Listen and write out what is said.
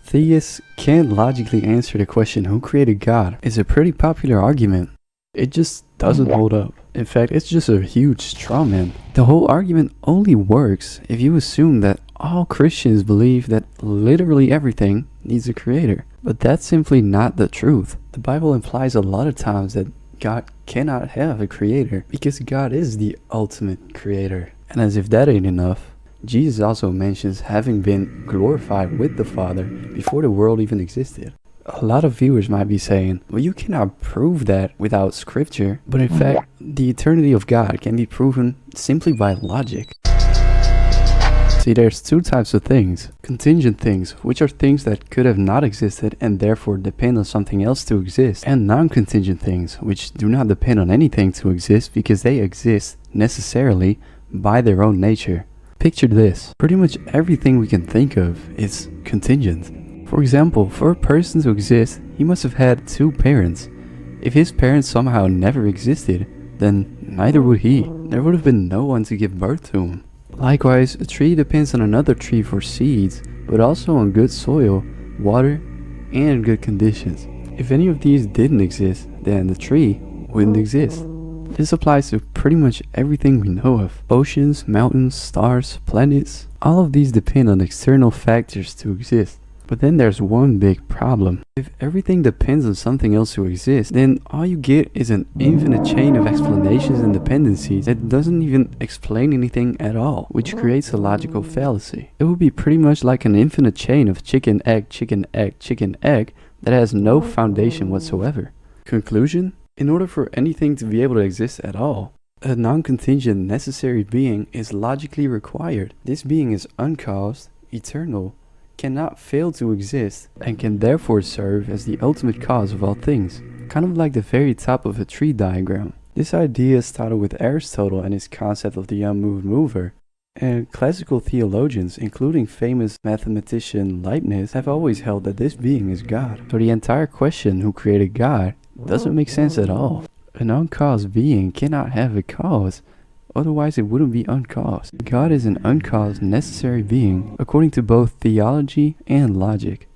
Theists can't logically answer the question who created God is a pretty popular argument. It just doesn't hold up. In fact, it's just a huge straw man. The whole argument only works if you assume that all Christians believe that literally everything needs a creator. But that's simply not the truth. The Bible implies a lot of times that God cannot have a creator because God is the ultimate creator. And as if that ain't enough, Jesus also mentions having been glorified with the Father before the world even existed. A lot of viewers might be saying, well, you cannot prove that without scripture, but in fact, the eternity of God can be proven simply by logic. See, there's two types of things. Contingent things, which are things that could have not existed and therefore depend on something else to exist, and non-contingent things, which do not depend on anything to exist because they exist necessarily by their own nature. Picture this. Pretty much everything we can think of is contingent. For example, for a person to exist, he must have had two parents. If his parents somehow never existed, then neither would he. There would have been no one to give birth to him. Likewise, a tree depends on another tree for seeds, but also on good soil, water, and good conditions. If any of these didn't exist, then the tree wouldn't exist. This applies to pretty much everything we know of. Oceans, mountains, stars, planets. All of these depend on external factors to exist. But then there's one big problem. If everything depends on something else to exist, then all you get is an infinite chain of explanations and dependencies that doesn't even explain anything at all, which creates a logical fallacy. It would be pretty much like an infinite chain of chicken, egg, chicken, egg, chicken, egg that has no foundation whatsoever. Conclusion? In order for anything to be able to exist at all, a non-contingent necessary being is logically required. This being is uncaused, eternal, cannot fail to exist, and can therefore serve as the ultimate cause of all things. Kind of like the very top of a tree diagram. This idea started with Aristotle and his concept of the unmoved mover. And classical theologians, including famous mathematician Leibniz, have always held that this being is God. So the entire question, who created God, doesn't make sense at all. An uncaused being cannot have a cause, otherwise it wouldn't be uncaused. God is an uncaused necessary being according to both theology and logic.